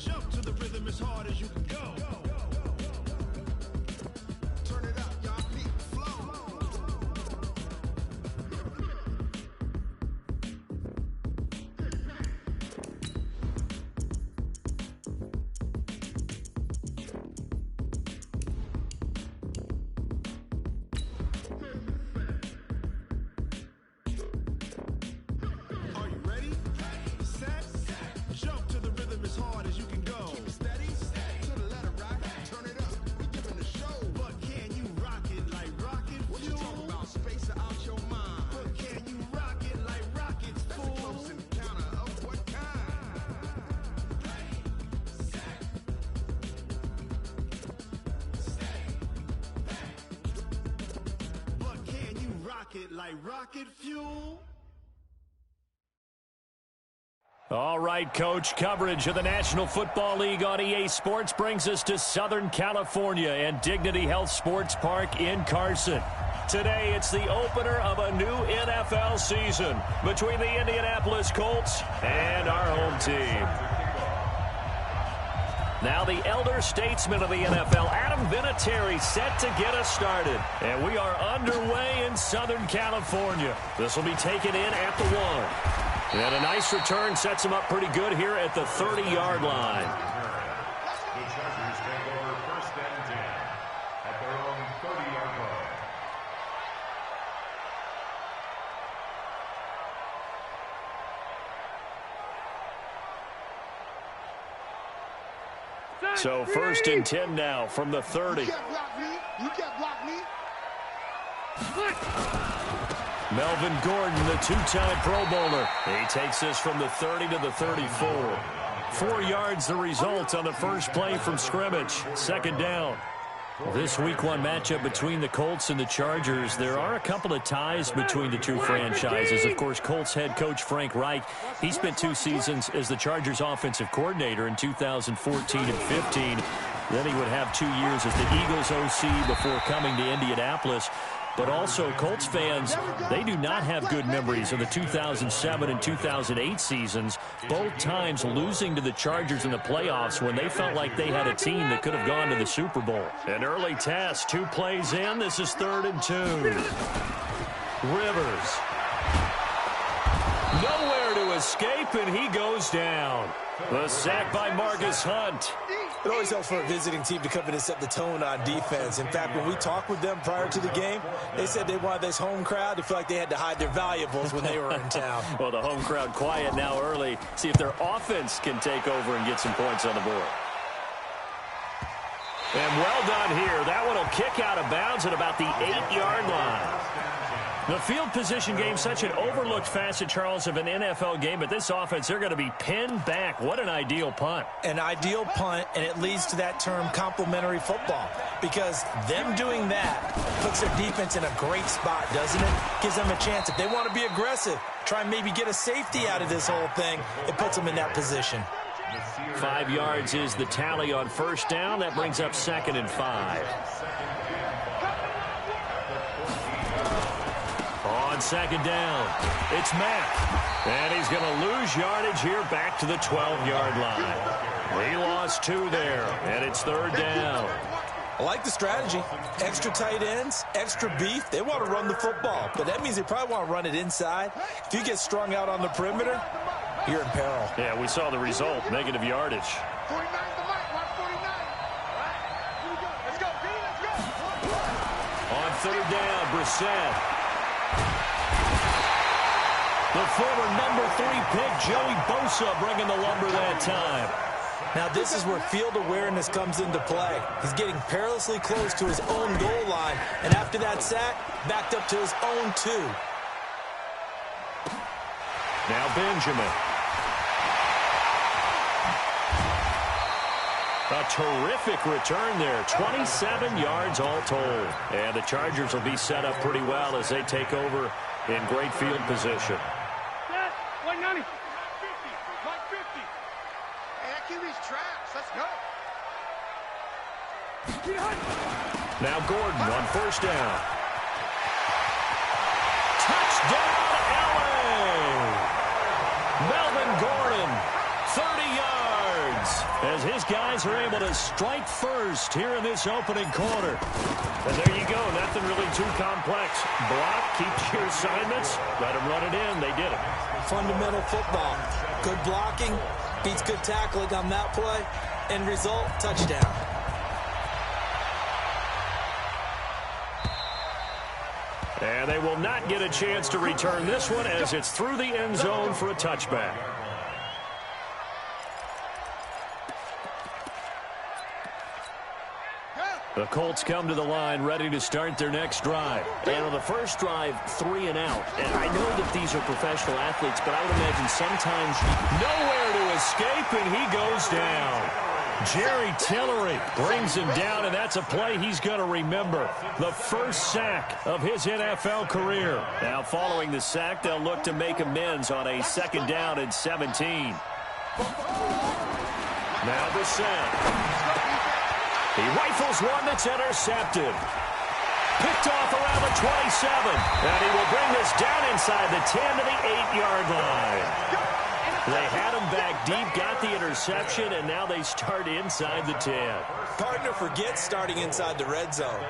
Jump to the rhythm as hard as you can go. Turn it up, y'all. Beat flow. Are you ready? Set. Jump to the rhythm as hard as you can go. Keep it steady. To the letter, right? Turn it up. We giving the show. But can you rock it like rocket fuel? What you talking about? Space out your mind. But can you rock it like rockets, fool? That's a close encounter of what kind? Ready, set, stay. But can you rock it like rocket fuel? All right, Coach, coverage of the National Football League on EA Sports brings us to Southern California and Dignity Health Sports Park in Carson. Today, it's the opener of a new NFL season between the Indianapolis Colts and our home team. Now the elder statesman of the NFL, Adam Vinatieri, set to get us started. And we are underway in Southern California. This will be taken in at the 1. And a nice return sets him up pretty good here at the 30-yard line. The Chargers take over 1st and 10 at their own 30-yard line. So 1st and 10 now from the 30. You can't block me. You can't block me. Melvin Gordon, the two-time Pro Bowler. He takes this from the 30 to the 34. 4 yards the result on the first play from scrimmage. 2nd down. This Week 1 matchup between the Colts and the Chargers, there are a couple of ties between the two franchises. Of course, Colts head coach Frank Reich, he spent 2 seasons as the Chargers offensive coordinator in 2014 and 15. Then he would have 2 years as the Eagles OC before coming to Indianapolis. But also, Colts fans, they do not have good memories of the 2007 and 2008 seasons, both times losing to the Chargers in the playoffs when they felt like they had a team that could have gone to the Super Bowl. An early test, 2 plays in. This is 3rd and 2. Rivers. Nowhere to escape, and he goes down. The sack by Marcus Hunt. It always helps for a visiting team to come in and set the tone on defense. In fact, when we talked with them prior to the game, they said they wanted this home crowd to feel like they had to hide their valuables when they were in town. Well, the home crowd quiet now early. See if their offense can take over and get some points on the board. And well done here. That one will kick out of bounds at about the 8-yard line. The field position game, such an overlooked facet, Charles, of an NFL game. But this offense, they're going to be pinned back. What an ideal punt. An ideal punt, and it leads to that term complementary football. Because them doing that puts their defense in a great spot, doesn't it? Gives them a chance. If they want to be aggressive, try and maybe get a safety out of this whole thing, it puts them in that position. 5 yards is the tally on 1st down. That brings up 2nd and 5. On 2nd down, it's Mack. And he's going to lose yardage here back to the 12-yard line. He lost 2 there, and it's 3rd down. I like the strategy. Extra tight ends, extra beef. They want to run the football, but that means they probably want to run it inside. If you get strung out on the perimeter, you're in peril. Yeah, we saw the result, negative yardage. 49 to Mike, watch 49. Let's go, B, let's go. On 3rd down, Brissett. The former number 3 pick, Joey Bosa, bringing the lumber that time. Now this is where field awareness comes into play. He's getting perilously close to his own goal line, and after that sack, backed up to his own 2. Now Benjamin. A terrific return there. 27 yards all told. And the Chargers will be set up pretty well as they take over in great field position. 190. 50. 50. Hey, that QB's trash. Let's go. Now Gordon on 1st down. Touchdown, LA! Melvin Gordon, 30 yards. as his guys are able to strike first here in this opening quarter. And there you go. Nothing really too complex. Block, keeps your assignments, let them run it in. They did it. Fundamental football. Good blocking beats good tackling on that play. End result, touchdown. And they will not get a chance to return this one as it's through the end zone for a touchback. The Colts come to the line ready to start their next drive. And on the first drive, 3 and out. And I know that these are professional athletes, but I would imagine sometimes nowhere to escape, and he goes down. Jerry Tillery brings him down, and that's a play he's going to remember. The first sack of his NFL career. Now following the sack, they'll look to make amends on a 2nd down and 17. Now the set. He rifles one that's intercepted. Picked off around the 27. And he will bring this down inside the 10 to the 8-yard line. They had him back deep, got the interception, and now they start inside the 10. Partner forgets starting inside the red zone.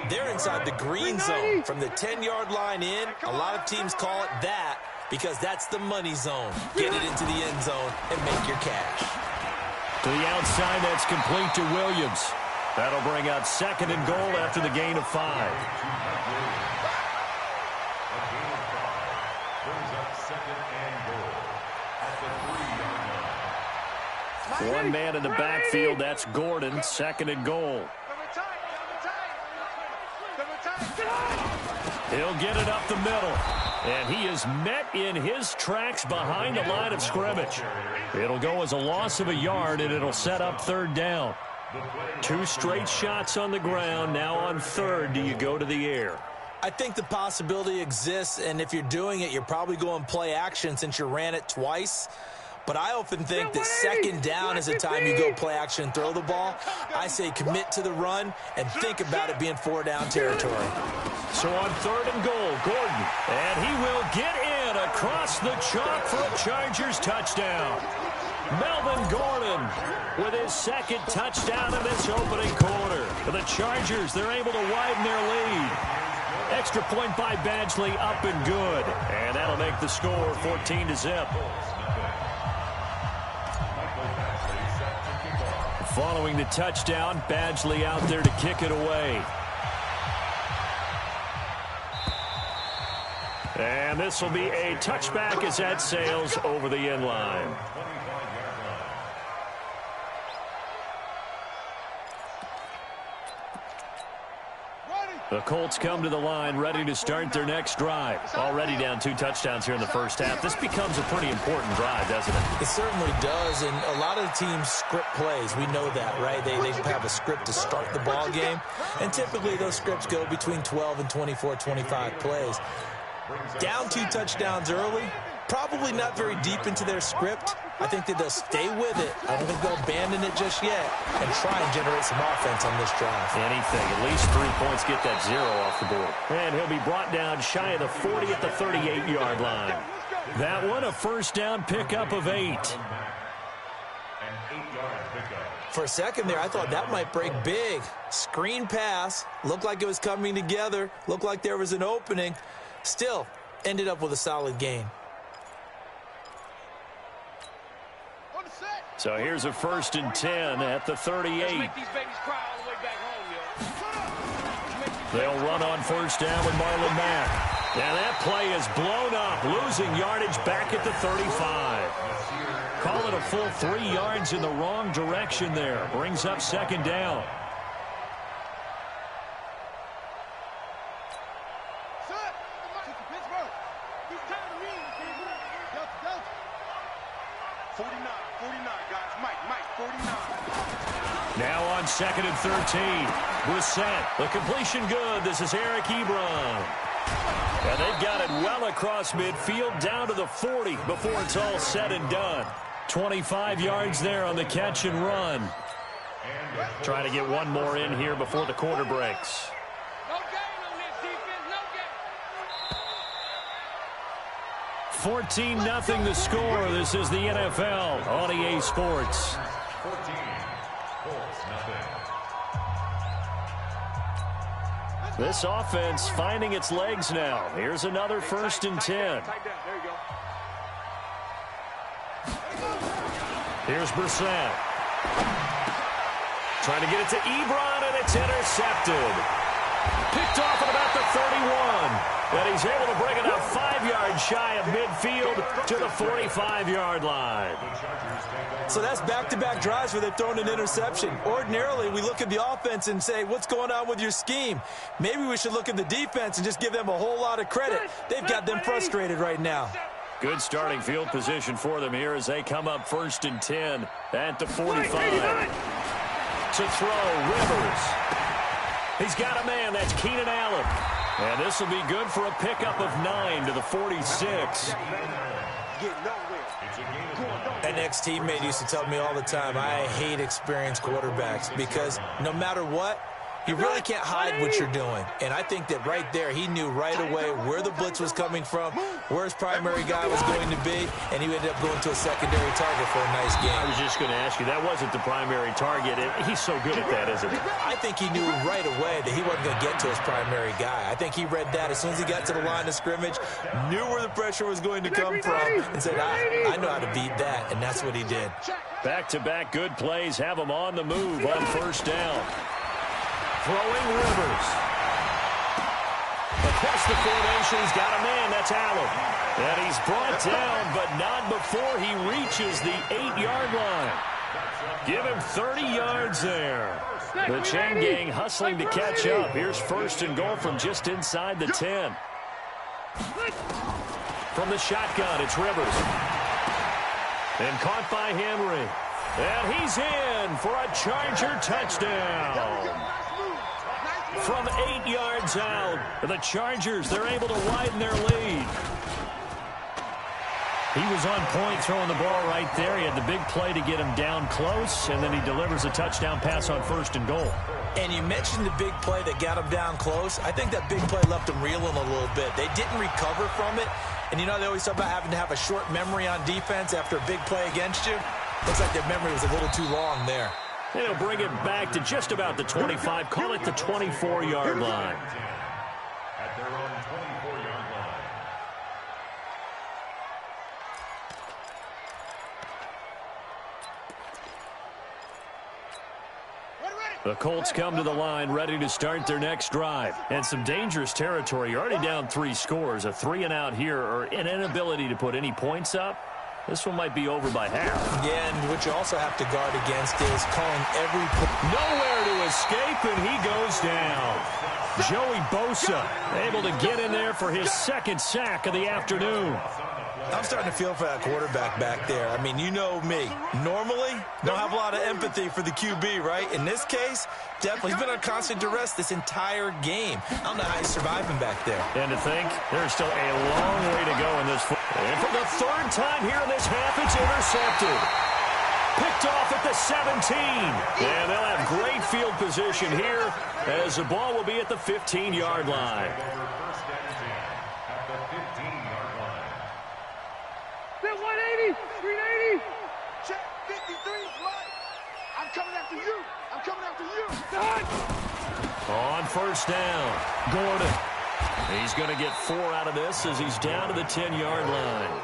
They're inside the green zone. From the 10-yard line in, a lot of teams call it that because that's the money zone. Get it into the end zone and make your cash. To the outside, that's complete to Williams. That'll bring out 2nd and goal after the gain of 5. One man in the backfield, that's Gordon, 2nd and goal. He'll get it up the middle. And he is met in his tracks behind the line of scrimmage. It'll go as a loss of a yard, and it'll set up 3rd down. 2 straight shots on the ground. Now on 3rd, do you go to the air? I think the possibility exists, and if you're doing it, you're probably going play action since you ran it twice. But I often think that 2nd down is the time you go play action and throw the ball. I say commit to the run and think about it being 4-down territory. So on 3rd and goal, Gordon. And he will get in across the chalk for a Chargers touchdown. Melvin Gordon with his 2nd touchdown in this opening quarter. For the Chargers, they're able to widen their lead. Extra point by Badgley, up and good. And that'll make the score 14-0. Following the touchdown, Badgley out there to kick it away. And this will be a touchback as that sails over the end line. The Colts come to the line ready to start their next drive. Already down 2 touchdowns here in the first half. This becomes a pretty important drive, doesn't it? It certainly does, and a lot of the teams script plays. We know that, right? They have a script to start the ball game, and typically those scripts go between 12 and 24, 25 plays. Down 2 touchdowns early, probably not very deep into their script. I think that they'll stay with it. I don't think they'll abandon it just yet and try and generate some offense on this drive. Anything. At least 3 points, get that 0 off the board. And he'll be brought down shy of the 40 at the 38-yard line. That one, a 1st down pickup of 8. For a second there, I thought that might break big. Screen pass. Looked like it was coming together. Looked like there was an opening. Still, ended up with a solid gain. So here's a 1st and 10 at the 38. They'll run on 1st down with Marlon Mack. And that play is blown up, losing yardage back at the 35. Call it a full 3 yards in the wrong direction there. Brings up 2nd down. Now on 2nd and 13. Brissett, the completion good. This is Eric Ebron. And they've got it well across midfield down to the 40 before it's all said and done. 25 yards there on the catch and run. Trying to get one more in here before the quarter breaks. 14-0 the score. This is the NFL on EA Sports. 14. Colts, nothing. This offense finding its legs now. Here's another 1st and 10. Here's Brissett. Trying to get it to Ebron, and it's intercepted. Picked off at about the 31. And he's able to bring it up 5 yards shy of midfield to the 45-yard line. So that's back-to-back drives where they've thrown an interception. Ordinarily, we look at the offense and say, what's going on with your scheme? Maybe we should look at the defense and just give them a whole lot of credit. They've got them frustrated right now. Good starting field position for them here as they come up 1st and 10 at the 45. To throw, Rivers. He's got a man. That's Keenan Allen. And this will be good for a pickup of 9 to the 46. An ex-teammate used to tell me all the time, I hate experienced quarterbacks because no matter what, you really can't hide what you're doing. And I think that right there, he knew right away where the blitz was coming from, where his primary guy was going to be, and he ended up going to a secondary target for a nice game. I was just going to ask you, that wasn't the primary target. He's so good at that, isn't he? I think he knew right away that he wasn't going to get to his primary guy. I think he read that as soon as he got to the line of scrimmage, knew where the pressure was going to come from, and said, I know how to beat that, and that's what he did. Back-to-back good plays have him on the move on 1st down. Throwing Rivers. Across the formation, he's got a man. That's Allen. And he's brought down, but not before he reaches the 8-yard line. Give him 30 yards there. The chain gang hustling to catch up. Here's 1st and goal from just inside the 10. From the shotgun, it's Rivers. And caught by Henry. And he's in for a Charger touchdown. From 8 yards out, the Chargers, they're able to widen their lead. He was on point throwing the ball right there. He had the big play to get him down close, and then he delivers a touchdown pass on 1st and goal. And you mentioned the big play that got him down close. I think that big play left him reeling a little bit. They didn't recover from it. And you know, they always talk about having to have a short memory on defense after a big play against you. Looks like their memory was a little too long there. And he'll bring it back to just about the 25. Call it the 24-yard line. At their own 24-yard line. The Colts come to the line ready to start their next drive. And some dangerous territory. You're already down 3 scores. A 3-and-out here or an inability to put any points up. This one might be over by half. Yeah, and what you also have to guard against is calling every... Nowhere to escape, and he goes down. Joey Bosa able to get in there for his 2nd sack of the afternoon. I'm starting to feel for that quarterback back there. I mean, you know me. Normally, don't have a lot of empathy for the QB, right? In this case, definitely. He's been on constant duress this entire game. I don't know how he's surviving back there. And to think, there's still a long way to go in this. And for the 3rd time here in this half, it's intercepted. Picked off at the 17. And they'll have great field position here as the ball will be at the 15-yard line. First and 10 at the 15-yard line. 180, 380. Check 53, right. I'm coming after you. I'm coming after you. On 1st down, Gordon. He's going to get 4 out of this as he's down to the 10-yard line.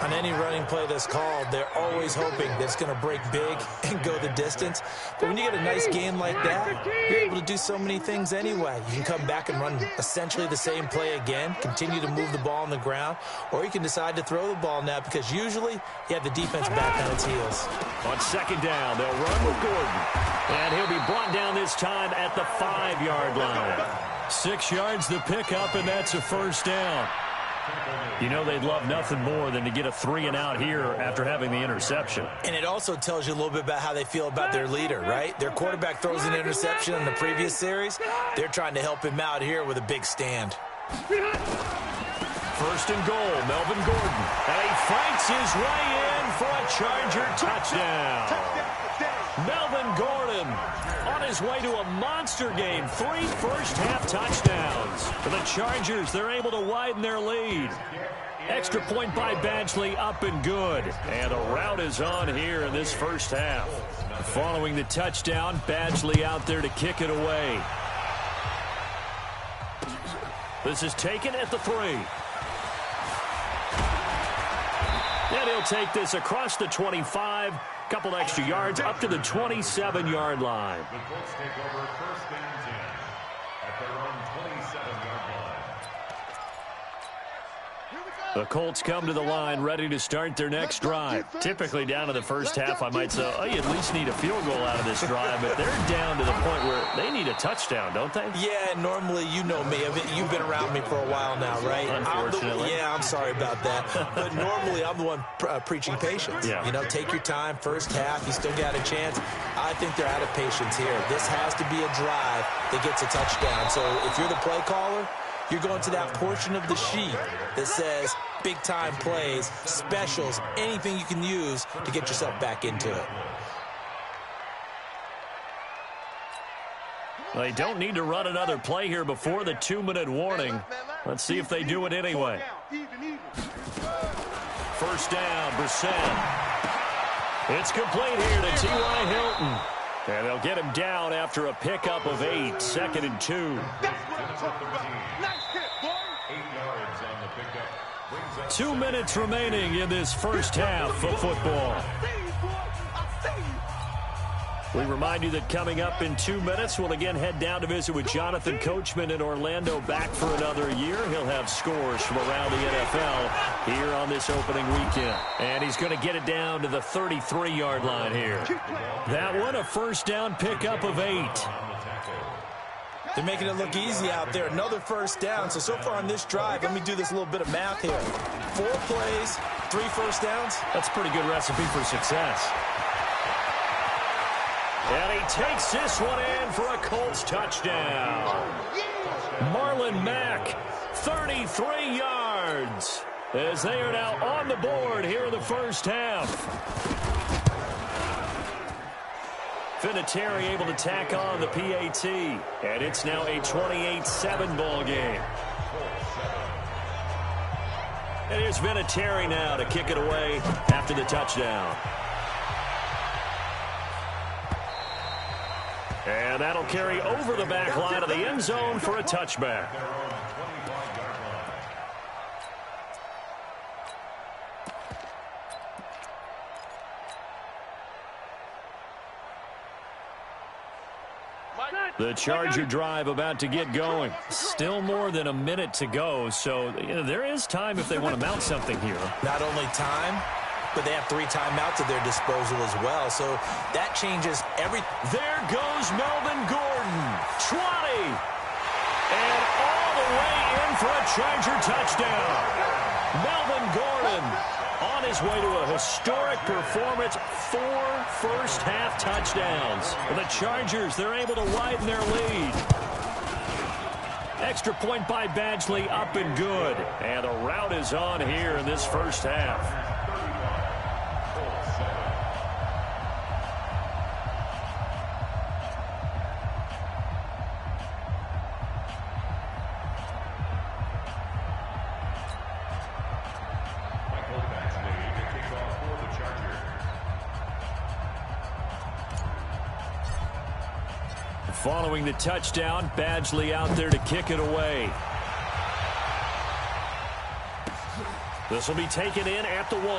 On any running play that's called, they're always hoping that it's going to break big and go the distance. But when you get a nice game like that, you're able to do so many things anyway. You can come back and run essentially the same play again, continue to move the ball on the ground, or you can decide to throw the ball now because usually you have the defense back on its heels. On 2nd down, they'll run with Gordon. And he'll be brought down this time at the 5-yard line. 6 yards the pickup, and that's a 1st down. You know they'd love nothing more than to get a 3-and-out here after having the interception. And it also tells you a little bit about how they feel about their leader, right? Their quarterback throws an interception in the previous series. They're trying to help him out here with a big stand. 1st and goal, Melvin Gordon. And he fights his way in for a Charger touchdown. Melvin Gordon on his way to a monster game. 3 first-half touchdowns. For the Chargers, they're able to widen their lead. Extra point by Badgley, up and good. And a rout is on here in this first half. Following the touchdown, Badgley out there to kick it away. This is taken at the 3. And he'll take this across the 25. Couple extra yards up to the 27-yard line. The Colts take over first and 10 at their own 27-yard line. The Colts come to the line ready to start their next drive. Typically down to the first half, I might say, oh, you at least need a field goal out of this drive, but they're down to the point where they need a touchdown, don't they? Yeah, normally, you know me. You've been around me for a while now, right? Unfortunately. I'm sorry about that. But normally, I'm the one preaching patience. Yeah. You know, take your time, first half, you still got a chance. I think they're out of patience here. This has to be a drive that gets a touchdown. So if you're the play caller, you're going to that portion of the sheet that says big-time plays, specials, anything you can use to get yourself back into it. They don't need to run another play here before the 2-minute warning. Let's see if they do it anyway. First down, Brissett. It's complete here to T.Y. Hilton. And they'll get him down after a pickup of 8, 2nd and 2. That's what I'm talking about. Nice hit, boy. 8 yards on the pickup. Brings up 2 minutes remaining in this first half of football. I see you, boy. I see you. We remind you that coming up in 2 minutes, we'll again head down to visit with Jonathan Coachman in Orlando, back for another year. He'll have scores from around the NFL here on this opening weekend. And he's going to get it down to the 33-yard line here. That one, a first down pickup of 8. They're making it look easy out there. Another first down. So far on this drive, let me do this little bit of math here. 4 plays, 3 first downs. That's a pretty good recipe for success. And he takes this one in for a Colts touchdown. Marlon Mack, 33 yards, as they are now on the board here in the first half. Vinatieri able to tack on the PAT, and it's now a 28-7 ball game. And here's Vinatieri now to kick it away after the touchdown. And that'll carry over the back line of the end zone for a touchback. The Charger drive about to get going. Still more than a minute to go, so there is time if they want to mount something here. Not only time, but they have 3 timeouts at their disposal as well. So that changes everything. There goes Melvin Gordon. 20. And all the way in for a Charger touchdown. Melvin Gordon on his way to a historic performance. 4 first-half touchdowns. The Chargers, they're able to widen their lead. Extra point by Badgley, up and good. And a rout is on here in this first half. Following the touchdown, Badgley out there to kick it away. This will be taken in at the 1.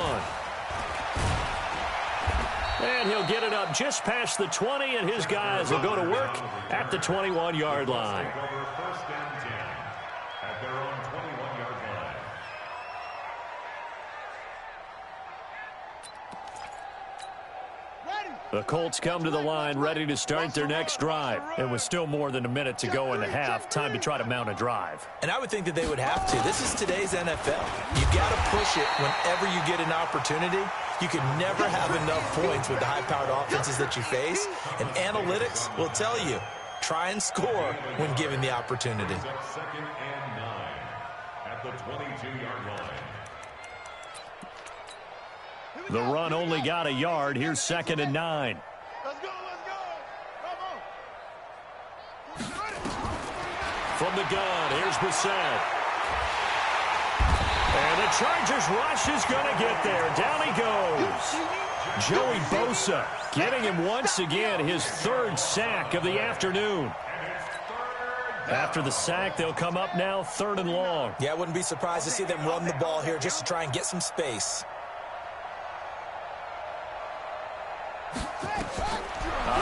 And he'll get it up just past the 20, and his guys will go to work at the 21-yard line. First and 10 at their own 21-yard line. The Colts come to the line ready to start their next drive. And with still more than a minute to go in the half, time to try to mount a drive. And I would think that they would have to. This is today's NFL. You got to push it whenever you get an opportunity. You can never have enough points with the high-powered offenses that you face. And analytics will tell you, try and score when given the opportunity. Second and 9 at the 22-yard line. The run only got a yard. Here's 2nd and 9. Let's go, let's go. Come on. From the gun, here's Brissett. And the Chargers rush is going to get there. Down he goes. Joey Bosa getting him once again his third sack of the afternoon. After the sack, they'll come up now 3rd and long. Yeah, I wouldn't be surprised to see them run the ball here just to try and get some space.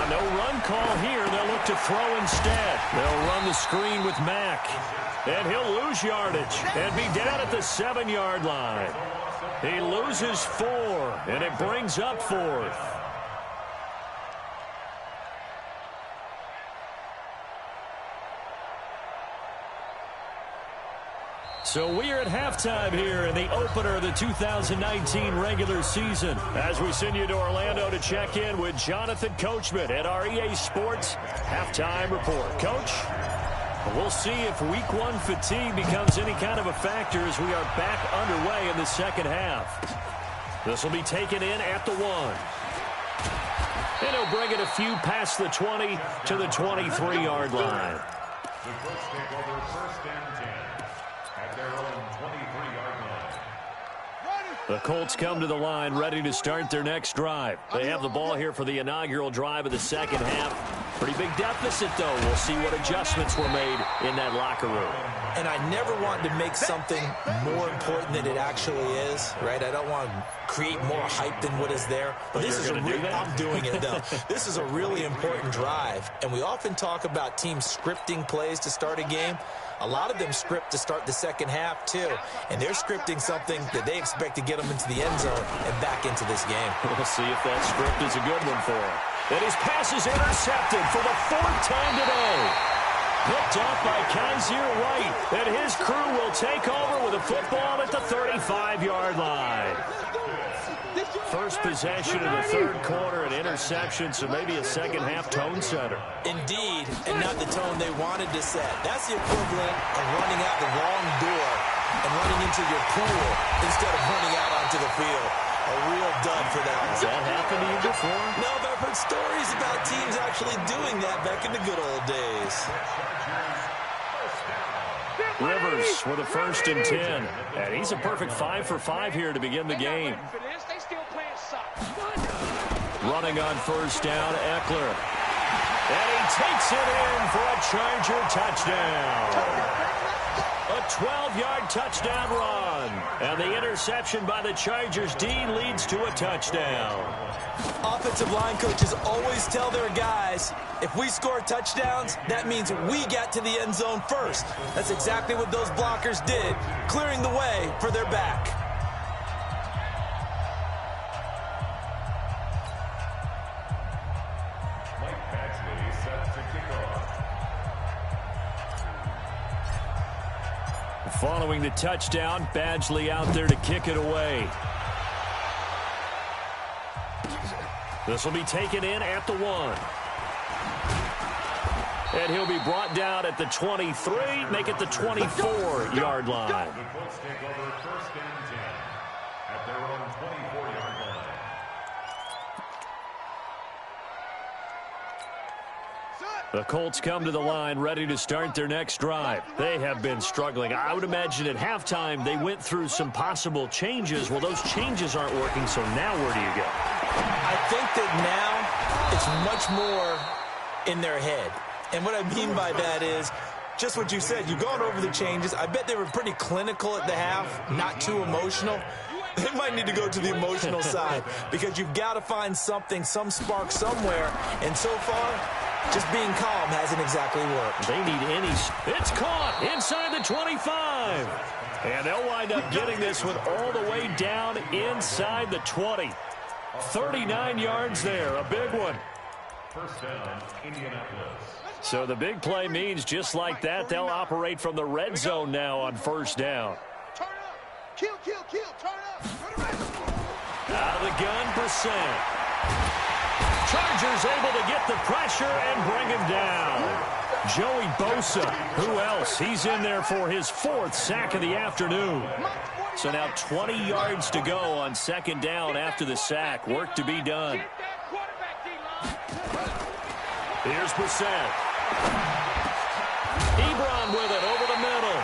No run call here. They'll look to throw instead. They'll run the screen with Mack. And he'll lose yardage and be down at the 7-yard line. He loses 4, and it brings up 4th. So we are at halftime here in the opener of the 2019 regular season. As we send you to Orlando to check in with Jonathan Coachman at our EA Sports Halftime Report. Coach, we'll see if Week 1 fatigue becomes any kind of a factor as we are back underway in the second half. This will be taken in at the 1. And he'll bring it a few past the 20 to the 23-yard line. The Colts take over 1st and 10 at their own 23-yard line. The Colts come to the line ready to start their next drive. They have the ball here for the inaugural drive of the second half. Pretty big deficit, though. We'll see what adjustments were made in that locker room. And I never want to make something more important than it actually is, right? I don't want to create more hype than what is there. But this is I'm doing it, though. This is a really important drive. And we often talk about teams scripting plays to start a game. A lot of them script to start the second half, too. And they're scripting something that they expect to get them into the end zone and back into this game. We'll see if that script is a good one for him. And his pass is intercepted for the 4th time today. Picked off by Kaiser White. And his crew will take over with a football at the 35-yard line. First possession of the 3rd quarter, an interception, so maybe a second-half tone setter. Indeed, and not the tone they wanted to set. That's the equivalent of running out the wrong door and running into your pool instead of running out onto the field. A real dud for that one. Has that happened to you before? No, but I've heard stories about teams actually doing that back in the good old days. Rivers with a 1st and 10. And he's a perfect 5 for 5 here to begin the game. Running on 1st down, Eckler. And he takes it in for a Charger touchdown. A 12-yard touchdown run. And the interception by the Chargers D leads to a touchdown. Offensive line coaches always tell their guys, if we score touchdowns, that means we got to the end zone first. That's exactly what those blockers did, clearing the way for their back. Mike Badgley set to kick off. Following the touchdown, Badgley out there to kick it away. This will be taken in at the 1. And he'll be brought down at the 23, make it the 24-yard line. The Colts take over 1st and 10 at their own 24-yard line. The Colts come to the line ready to start their next drive. They have been struggling. I would imagine at halftime they went through some possible changes. Well, those changes aren't working, so now where do you go? I think that now it's much more in their head. And what I mean by that is just what you said. You've gone over the changes. I bet they were pretty clinical at the half, not too emotional. They might need to go to the emotional side because you've got to find something, some spark somewhere. And so far, just being calm hasn't exactly worked. They need any. It's caught inside the 25. And they'll wind up getting this one all the way down inside the 20. 39 yards there, a big one. 1st down, Indianapolis. So the big play means just like that, they'll operate from the red zone now on 1st down. Turn up. Kill, kill, kill. Turn up. Turn around. Out of the gun, percent. Chargers able to get the pressure and bring him down. Joey Bosa, who else? He's in there for his 4th sack of the afternoon. So now 20 yards to go on 2nd down after the sack. Work to be done. Here's Brissett. Ebron with it over the middle.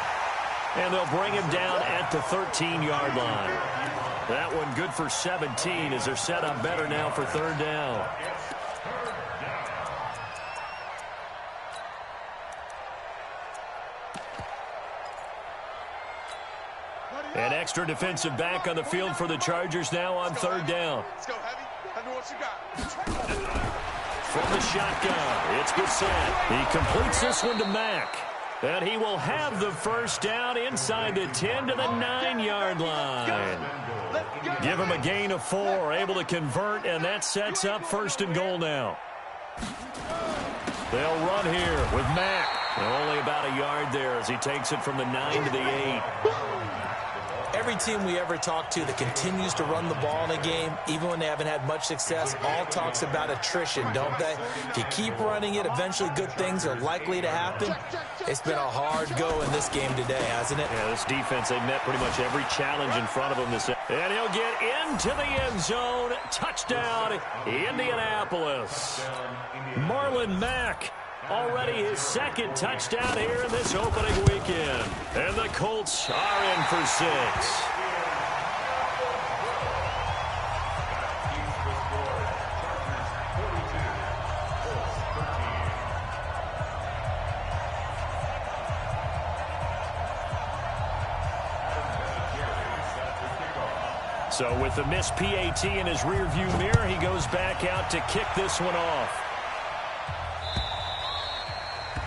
And they'll bring him down at the 13-yard line. That one good for 17 as they're set up better now for third down. An extra defensive back on the field for the Chargers now on third down. Let's go, Heavy. Tell me what you got. From the shotgun, it's Bissett. He completes this one to Mack. And he will have the first down inside the 10 to the 9-yard line. Give him a gain of 4, able to convert, and that sets up first and goal now. They'll run here with Mack. Only about a yard there as he takes it from the 9 to the 8. Every team we ever talk to that continues to run the ball in a game, even when they haven't had much success, all talks about attrition, don't they? If you keep running it, eventually good things are likely to happen. It's been a hard go in this game today, hasn't it? Yeah, this defense, they've met pretty much every challenge in front of them. And he'll get into the end zone. Touchdown, Indianapolis. Marlon Mack. Already his second touchdown here in this opening weekend. And the Colts are in for 6. So with the missed PAT in his rearview mirror, he goes back out to kick this one off.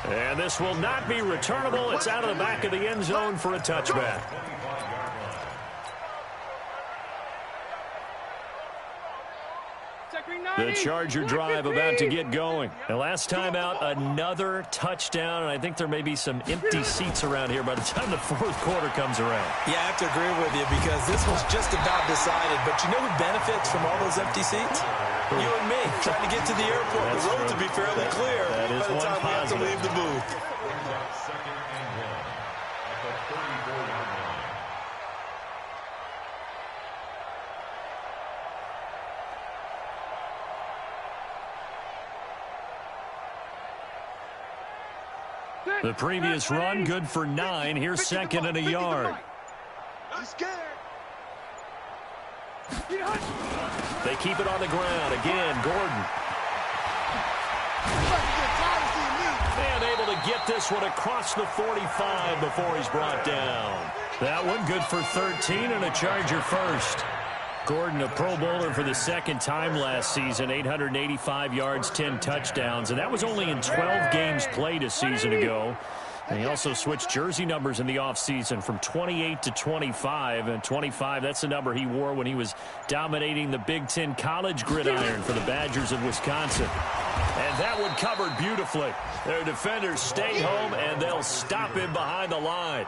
And this will not be returnable. It's out of the back of the end zone for a touchback. The Charger drive about to get going. And last time out, another touchdown. And I think there may be some empty seats around here by the time the fourth quarter comes around. Yeah, I have to agree with you because this was just about decided. But you know who benefits from all those empty seats? You and me, trying to get to the airport. That's the road true. to be fairly clear That is by the one time we have to positive. leave the booth. Second and 1 at the 34-yard line. The previous run, good for 9. Here's second and a yard. I'm scared. They keep it on the ground. Again, Gordon. And able to get this one across the 45 before he's brought down. That one good for 13 and a Charger first. Gordon, a Pro Bowler for the second time last season, 885 yards, 10 touchdowns, and that was only in 12 games played a season ago. And he also switched jersey numbers in the offseason from 28 to 25, and 25, that's the number he wore when he was dominating the Big Ten college gridiron for the Badgers of Wisconsin. And that one covered beautifully. Their defenders stay home, and they'll stop him behind the line.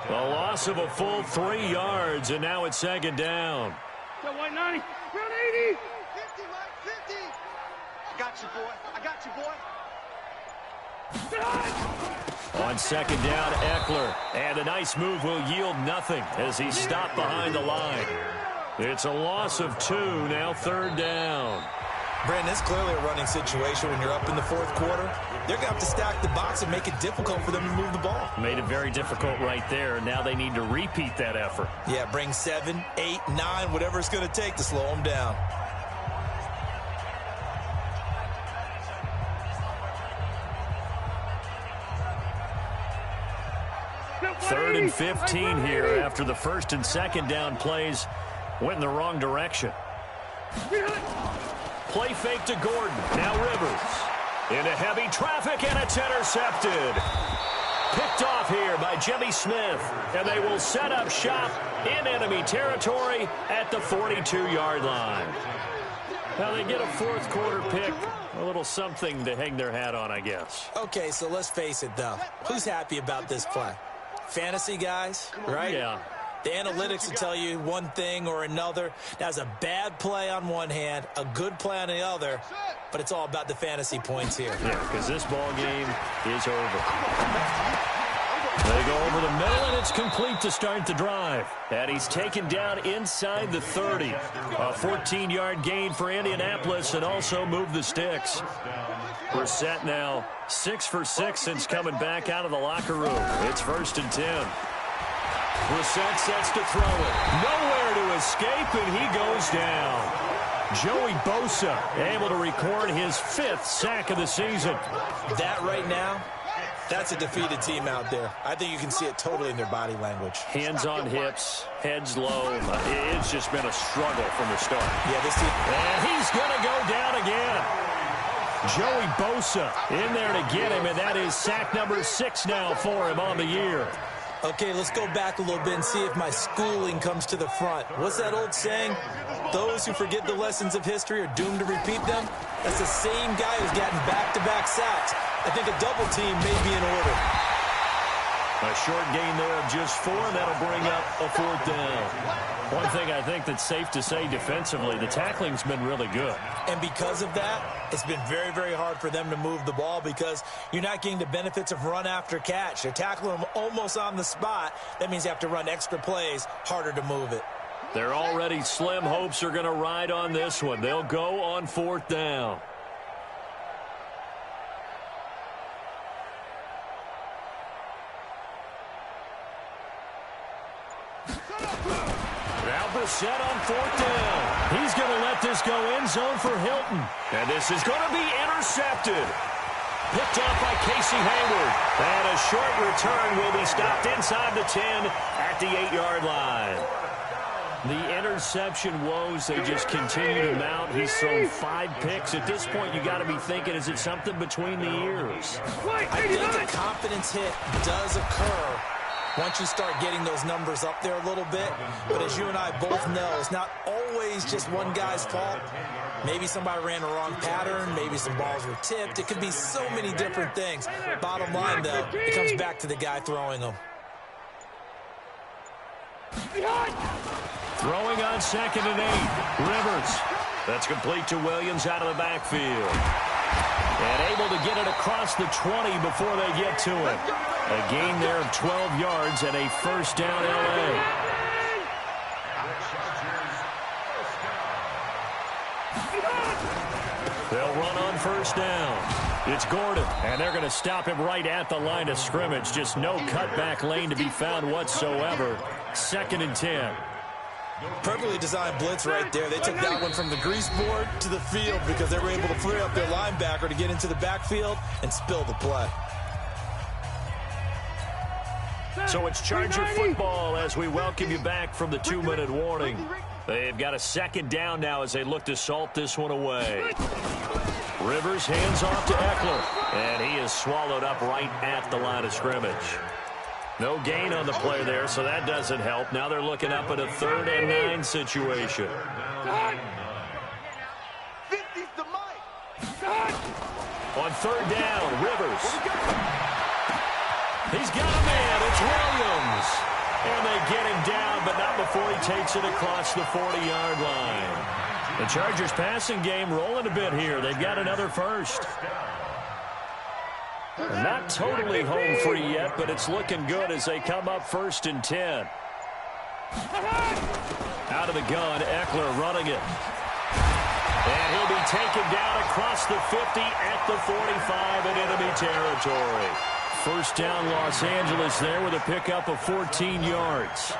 A loss of a full 3 yards, and now it's second down. White 90, round 80. 50, Mike, 50. I got you, boy. I got you, boy. On second down, Eckler. And a nice move will yield nothing as he's stopped behind the line. It's a loss of 2, now third down. Brandon, it's clearly a running situation when you're up in the fourth quarter. They're going to have to stack the box and make it difficult for them to move the ball. Made it very difficult right there. Now they need to repeat that effort. Yeah, bring 7, 8, 9, whatever it's going to take to slow them down. Third and 15 here after the first and second down plays went in the wrong direction. Play fake to Gordon. Now Rivers. Into heavy traffic, and it's intercepted. Picked off here by Jimmy Smith. And they will set up shop in enemy territory at the 42-yard line. Now they get a fourth quarter pick. A little something to hang their hat on, I guess. Okay, so let's face it, though. Who's happy about this play? Fantasy guys, right? Yeah. The analytics will tell you one thing or another. That's a bad play on one hand, a good play on the other, but it's all about the fantasy points here. Yeah, because this ball game is over. They go over the middle, and it's complete to start the drive. And he's taken down inside the 30. A 14-yard gain for Indianapolis and also moved the sticks. We're set now 6 for 6 since coming back out of the locker room. It's first and 10. Brissett sets to throw it. Nowhere to escape, and he goes down. Joey Bosa able to record his 5th sack of the season. That right now, that's a defeated team out there. I think you can see it totally in their body language. Hands on hips, heads low. It's just been a struggle from the start. Yeah, this team. And he's going to go down again. Joey Bosa in there to get him, and that is sack number 6 now for him on the year. Okay, let's go back a little bit and see if my schooling comes to the front. What's that old saying? Those who forget the lessons of history are doomed to repeat them. That's the same guy who's gotten back-to-back sacks. I think a double team may be in order. A short gain there of just 4, and that'll bring up a 4th down. One thing I think that's safe to say defensively, the tackling's been really good. And because of that, it's been very, very hard for them to move the ball because you're not getting the benefits of run after catch. They're tackling them almost on the spot. That means you have to run extra plays, harder to move it. Their already slim hopes are going to ride on this one. They'll go on 4th down. Now Brissett on 4th down. He's going to let this go end zone for Hilton. And this is going to be intercepted. Picked off by Casey Hayward. And a short return will be stopped inside the 10 at the 8-yard line. The interception woes, they just continue to mount. He's thrown 5 picks. At this point, you got to be thinking, is it something between the ears? I think a confidence hit does occur once you start getting those numbers up there a little bit. But as you and I both know, it's not always just one guy's fault. Maybe somebody ran a wrong pattern. Maybe some balls were tipped. It could be so many different things. Bottom line, though, it comes back to the guy throwing them. Throwing on 2nd and 8. Rivers. That's complete to Williams out of the backfield. And able to get it across the 20 before they get to it. A gain there of 12 yards and a 1st down L.A. They'll run on 1st down. It's Gordon, and they're going to stop him right at the line of scrimmage. Just no cutback lane to be found whatsoever. 2nd and 10. Perfectly designed blitz right there. They took that one from the grease board to the field because they were able to free up their linebacker to get into the backfield and spill the play. So it's Charger football as we welcome you back from the 2-minute warning. They've got a 2nd down now as they look to salt this one away. Rivers hands off to Eckler, and he is swallowed up right at the line of scrimmage. No gain on the play there, so that doesn't help. Now they're looking up at a 3rd and 9 situation. 50's the mic. On 3rd down, Rivers. He's got a man. It's Williams. And they get him down, but not before he takes it across the 40-yard line. The Chargers passing game rolling a bit here. They've got another 1st. Not totally home free yet, but it's looking good as they come up 1st and 10. Out of the gun, Eckler running it. And he'll be taken down across the 50 at the 45 in enemy territory. 1st down Los Angeles there with a pickup of 14 yards.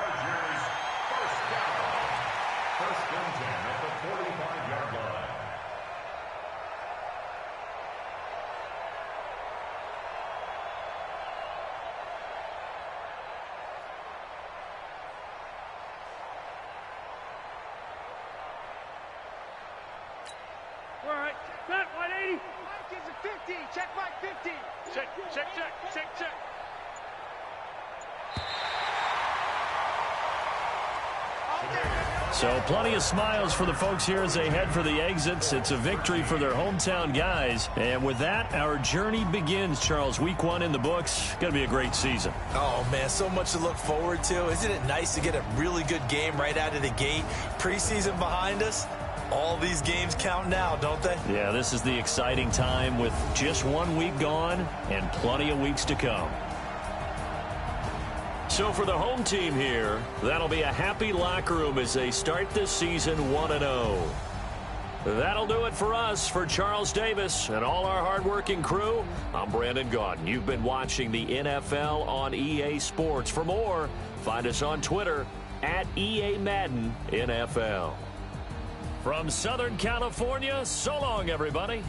All right, back 180. Mike is a 50. Check Mike 50. Check. So plenty of smiles for the folks here as they head for the exits. It's a victory for their hometown guys. And with that, our journey begins, Charles. Week 1 in the books. Going to be a great season. Oh, man, so much to look forward to. Isn't it nice to get a really good game right out of the gate? Preseason behind us. All these games count now, don't they? Yeah, this is the exciting time with just 1 week gone and plenty of weeks to come. So for the home team here, that'll be a happy locker room as they start this season 1-0. That'll do it for us. For Charles Davis and all our hardworking crew, I'm Brandon Gaudin. You've been watching the NFL on EA Sports. For more, find us on Twitter at EA Madden NFL. From Southern California, so long, everybody.